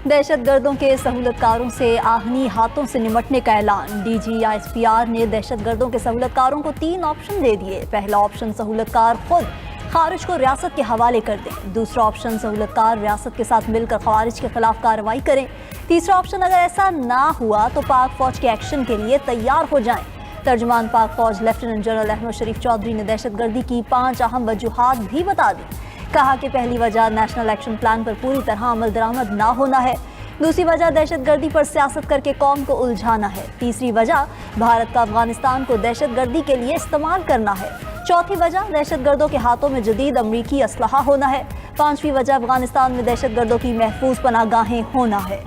दहशतगर्दों के सहूलतकारों से आहनी हाथों से निमटने का ऐलान। DGISPR ने दहशतगर्दों के सहूलतकारों को 3 ऑप्शन दे दिए। पहला ऑप्शन, सहूलतकार खुद खारिज को रियासत के हवाले कर दें। दूसरा ऑप्शन, सहूलतकार रियासत के साथ मिलकर खारिज के खिलाफ कार्रवाई करें। तीसरा ऑप्शन, अगर ऐसा ना हुआ तो पाक फौज के एक्शन के लिए तैयार हो जाएं। तर्जुमान पाक फौज लेफ्टिनेंट जनरल अहमद शरीफ चौधरी ने दहशतगर्दी की 5 अहम वजूहात भी बता दी। कहा कि पहली वजह नेशनल एक्शन प्लान पर पूरी तरह अमल दरामद ना होना है। दूसरी वजह, दहशतगर्दी पर सियासत करके कौम को उलझाना है। तीसरी वजह, भारत का अफगानिस्तान को दहशतगर्दी के लिए इस्तेमाल करना है। चौथी वजह, दहशतगर्दों के हाथों में जदीद अमरीकी असलहा होना है। पांचवी वजह, अफगानिस्तान में दहशतगर्दों की महफूज पनाहगाहें होना है।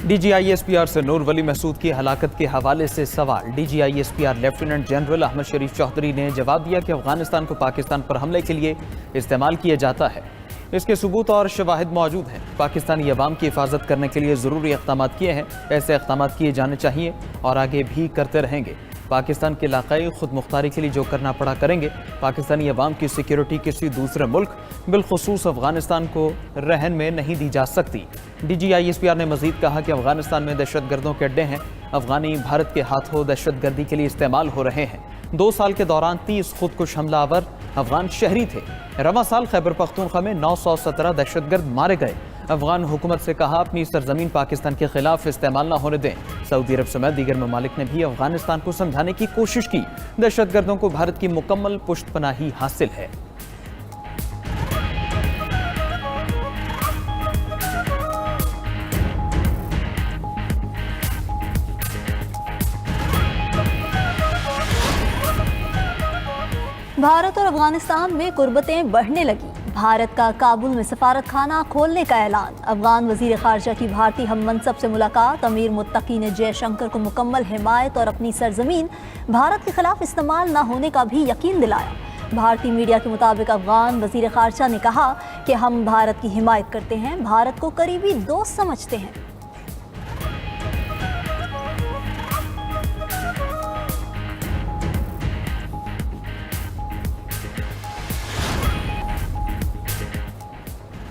DGISPR से नूर वली महसूद की हलाकत के हवाले से सवाल। DGISPR लेफ्टिनेंट जनरल अहमद शरीफ चौधरी ने जवाब दिया कि अफगानिस्तान को पाकिस्तान पर हमले के लिए इस्तेमाल किया जाता है। इसके सबूत और शवाहिद मौजूद हैं। पाकिस्तानी अवाम की हिफाजत करने के लिए ज़रूरी इक़दाम किए हैं। ऐसे इक़दाम किए जाने चाहिए और आगे भी करते रहेंगे। पाकिस्तान के इलाक़ाई खुद मुख्तारी के लिए जो करना पड़ा करेंगे। पाकिस्तानी अवाम की सिक्योरिटी किसी दूसरे मुल्क बिलखुसूस अफगानिस्तान को रहन में नहीं दी जा सकती। DGISPR ने मजीद कहा कि अफगानिस्तान में दहशतगर्दों के अड्डे हैं। अफगानी भारत के हाथों दहशतगर्दी के लिए इस्तेमाल हो रहे हैं। 2 साल के दौरान 30 खुदकुश हमलावर अफगान शहरी थे। रवां साल खैबर पख्तूनख्वा में 917 दहशतगर्द मारे गए। अफगान हुकूमत से कहा अपनी सरजमीन पाकिस्तान के खिलाफ इस्तेमाल न होने दें। सऊदी अरब समेत दीगर ममालिक ने भी अफगानिस्तान को समझाने की कोशिश की। दहशतगर्दों को भारत की मुकम्मल पुष्टपनाही हासिल है। भारत और अफगानिस्तान में कुर्बतें बढ़ने लगी। भारत का काबुल में सफारत खाना खोलने का ऐलान। अफगान वजीर खारजा की भारतीय हम मनसब से मुलाकात। अमीर मुत्तकी ने जयशंकर को मुकम्मल हिमायत और अपनी सरजमीन भारत के खिलाफ इस्तेमाल न होने का भी यकीन दिलाया। भारतीय मीडिया के मुताबिक अफगान वजीर खारजा ने कहा कि हम भारत की हिमायत करते हैं, भारत को करीबी दोस्त समझते हैं।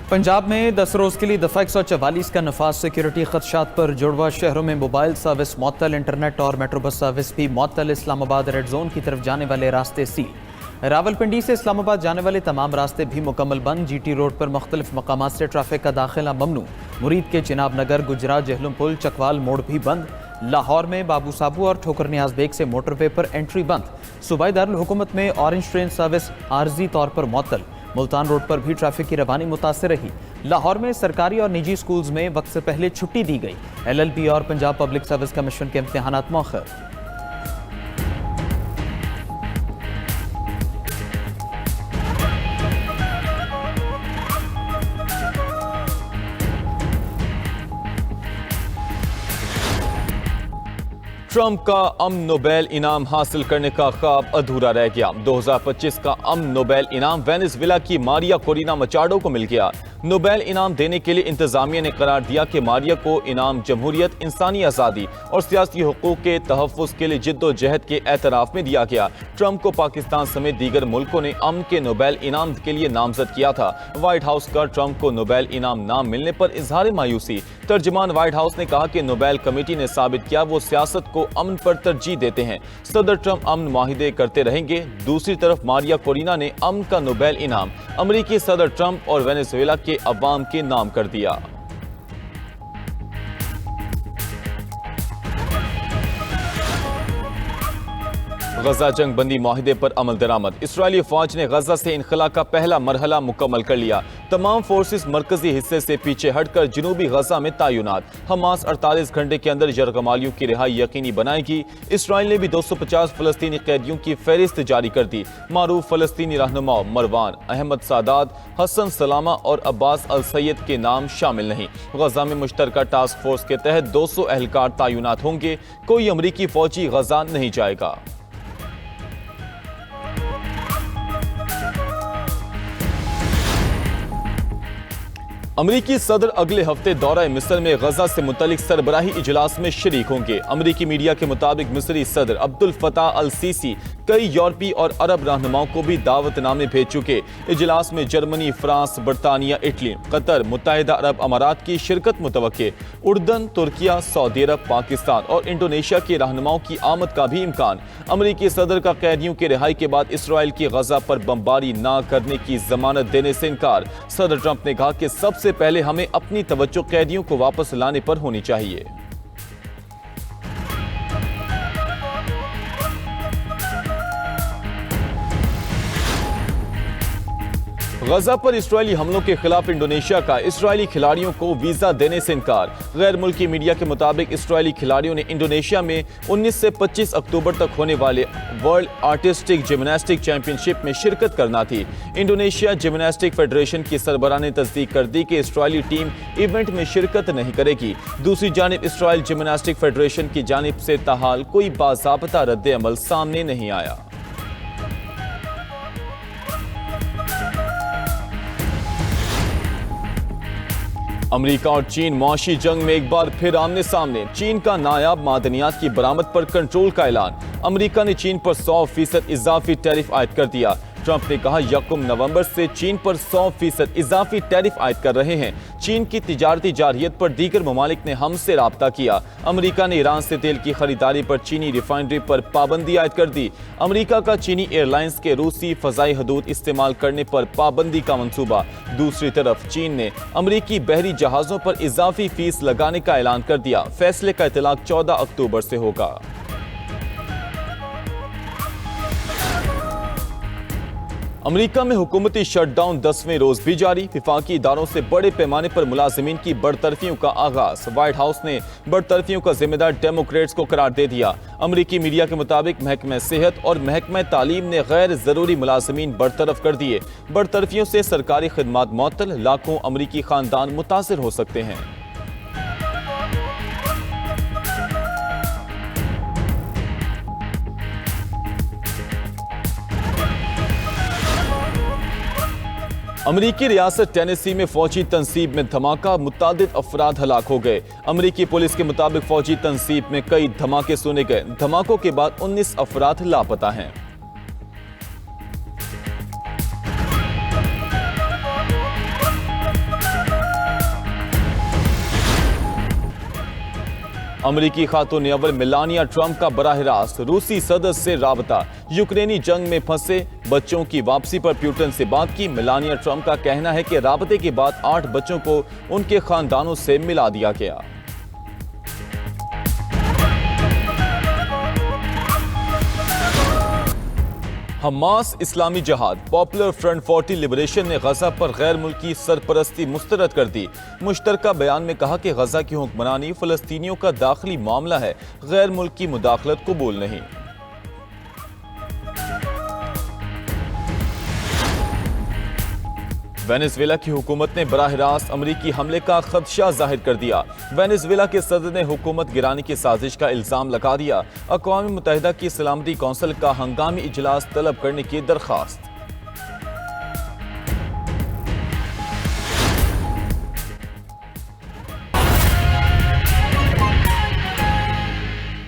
पंजाब में 10 रोज़ के लिए दफ़ा 144 का नफाज। सिक्योरिटी खदशात पर जुड़वा शहरों में मोबाइल सर्विस मअतल, इंटरनेट और मेट्रो बस सर्विस भी मअतल। इस्लामाबाद रेड जोन की तरफ जाने वाले रास्ते सील। रावलपिंडी से इस्लामाबाद जाने वाले तमाम रास्ते भी मुकम्मल बंद। GT रोड पर मुख्तलिफ मकामात से ट्रैफिक का दाखिला ममनू। मुरीद के चिनाब नगर, गुजरात, जहलुम पुल, चकवाल मोड़ भी बंद। लाहौर में बाबू साबू और ठोकर नियाज बेग से मोटरवे पर एंट्री बंद। सूबाई दारुल हुकूमत में ऑरेंज ट्रेन सर्विस आर्जी तौर पर मअतल। मुल्तान रोड पर भी ट्रैफिक की रवानी मुतासिर रही। लाहौर में सरकारी और निजी स्कूल्स में वक्त से पहले छुट्टी दी गई। LLP और पंजाब पब्लिक सर्विस कमीशन के इम्तिहानात मौखर। ट्रंप का अमन नोबेल इनाम हासिल करने का ख्वाब अधूरा रह गया। 2025 का अमन नोबेल इनाम वेनेजुएला की मारिया कोरिना मचाडो को मिल गया। नोबेल इनाम देने के लिए इंतजामिया ने करार दिया कि मारिया को इनाम जमहूरियत, इंसानी आज़ादी और सियासी हुकूक के तहफ़्फ़ुज़ के लिए जिद्दोजहद के एतराफ़ में दिया गया। ट्रंप को पाकिस्तान समेत दीगर मुल्कों ने अमन के नोबेल इनाम के लिए नामजद किया था। व्हाइट हाउस का ट्रंप को नोबेल इनाम ना मिलने पर इजहार मायूसी। तर्जुमान व्हाइट हाउस ने कहा कि नोबेल कमेटी ने साबित किया वो सियासत को अमन पर तरजीह देते हैं। सदर ट्रंप अमन माहिदे करते रहेंगे। दूसरी तरफ मारिया कोरिना ने अमन का नोबेल इनाम अमरीकी सदर ट्रंप और वेनेजुएला के अवाम के नाम कर दिया। गजा जंग बंदी माहिदे पर अमल दरामद। इसराइली फौज ने गजा से इनखला का पहला मरहला मुकम्मल कर लिया। तमाम फोर्सेस मरकजी हिस्से से पीछे हटकर जनूबी गजा में तैनात। हमास 48 घंटे के अंदर यरगमालियों की रिहाई यकीनी बनाएगी। इसराइल ने भी 250 फलस्तीनी कैदियों की फहरिस्त जारी कर दी। मारूफ फलस्तीनी रहनुमाओं मरवान, अहमद सादात, हसन सलामा और अब्बास अल सैयद के नाम शामिल नहीं। गजा में मुश्तरका टास्क फोर्स के तहत 200 एहलकार तैनात होंगे। कोई अमरीकी फौजी गजा नहीं जाएगा। अमरीकी सदर अगले हफ्ते दौरा मिस्र में गजा से मुतल्लिक सरबराही इजलास में शरीक होंगे। अमरीकी मीडिया के मुताबिक मिस्री सदर अब्दुल फताह अल सीसी कई यूरोपीय और अरब रहनुमाओं को भी दावतनामे भेज चुके। इजलास में जर्मनी, फ्रांस, बरतानिया, इटली, कतर, मुत्तहिदा अरब अमारात की शिरकत मुतवक्के। उर्दन, तुर्किया, सऊदी अरब, पाकिस्तान और इंडोनेशिया के रहनुमाओं की आमद का भी इम्कान। अमरीकी सदर का कैदियों की रिहाई के बाद इसराइल की गजा पर बमबारी न करने की जमानत देने से इनकार। सदर ट्रंप ने कहा कि सबसे पहले हमें अपनी तवज्जो कैदियों को वापस लाने पर होनी चाहिए। गजा पर इसराइली हमलों के खिलाफ इंडोनेशिया का इसराइली खिलाड़ियों को वीजा देने से इनकार। गैर मुल्की मीडिया के मुताबिक इसराइली खिलाड़ियों ने इंडोनेशिया में 19 से 25 अक्टूबर तक होने वाले वर्ल्ड आर्टिस्टिक जिम्नास्टिक चैंपियनशिप में शिरकत करना थी। इंडोनेशिया जिम्नास्टिक फेडरेशन की सरबराह ने तस्दीक कर दी कि इसराइली टीम इवेंट में शिरकत नहीं करेगी। दूसरी जानिब इसराइल जिम्नास्टिक फेडरेशन की जानिब से ताहाल कोई बाज़ाब्ता रद्द-ए-अमल सामने नहीं आया। अमेरिका और चीन मुआशी जंग में एक बार फिर आमने सामने। चीन का नायाब मादनियात की बरामद पर कंट्रोल का ऐलान। अमेरिका ने चीन पर 100% इजाफी टैरिफ आयद कर दिया। ट्रंप ने कहा 1 नवंबर से चीन पर 100% इजाफी टैरिफ आयद कर रहे हैं। चीन की तिजारती जारहियत पर दीगर ममालिक ने हमसे राब्ता किया। अमेरिका ने ईरान से तेल की खरीदारी पर चीनी रिफाइनरी पर पाबंदी आयद कर दी। अमेरिका का चीनी एयरलाइंस के रूसी फजाई हदूद इस्तेमाल करने पर पाबंदी का मंसूबा। दूसरी तरफ चीन ने अमेरिकी बहरी जहाजों पर इजाफी फीस लगाने का ऐलान कर दिया। फैसले का इतलाक 14 अक्टूबर से होगा। अमेरिका में हुकूमती शटडाउन 10वें रोज भी जारी। विफाकी इदारों से बड़े पैमाने पर मुलाजिमीन की बरतरफियों का आगाज। व्हाइट हाउस ने बरतरफियों का जिम्मेदार डेमोक्रेट्स को करार दे दिया। अमेरिकी मीडिया के मुताबिक महकमा सेहत और महकमा तालीम ने गैर जरूरी मुलाजिमीन बरतरफ कर दिए। बरतरफियों से सरकारी खिदमात मुअत्तल, लाखों अमेरिकी खानदान मुतासिर हो सकते हैं। अमरीकी रियासत टेनेसी में फौजी तंसीब में धमाका, मुतादिद अफराद हलाक हो गए। अमरीकी पुलिस के मुताबिक फौजी तंसीब में कई धमाके सुने गए। धमाकों के बाद 19 अफराद लापता हैं। अमरीकी खातून अव्वल मेलानिया ट्रंप का बराह रास्त रूसी सदर से राबता। यूक्रेनी जंग में फंसे बच्चों की वापसी पर प्यूटन से बात की। मेलानिया ट्रंप का कहना है कि राबते के बाद 8 बच्चों को उनके खानदानों से मिला दिया गया। हमास इस्लामी जहाद पॉपुलर फ्रंट 40 लिबरेशन ने गजा पर गैर मुल्की सरपरस्ती मुस्तरद कर दी। मुश्तरका बयान में कहा कि गजा की हुक्मरानी फलस्तीनियों का दाखिली मामला है, गैर मुल्की मुदाखलत कबूल नहीं। वेनेजुएला की हुकूमत ने बराह रास्त अमरीकी हमले का खदशा जाहिर कर दिया। वेनेजुएला के सदर ने हुकूमत गिराने की साजिश का इल्जाम लगा दिया। अक़वाम मुत्तहिदा की सलामती कौंसिल का हंगामी इजलास तलब करने की दरख्वास्त।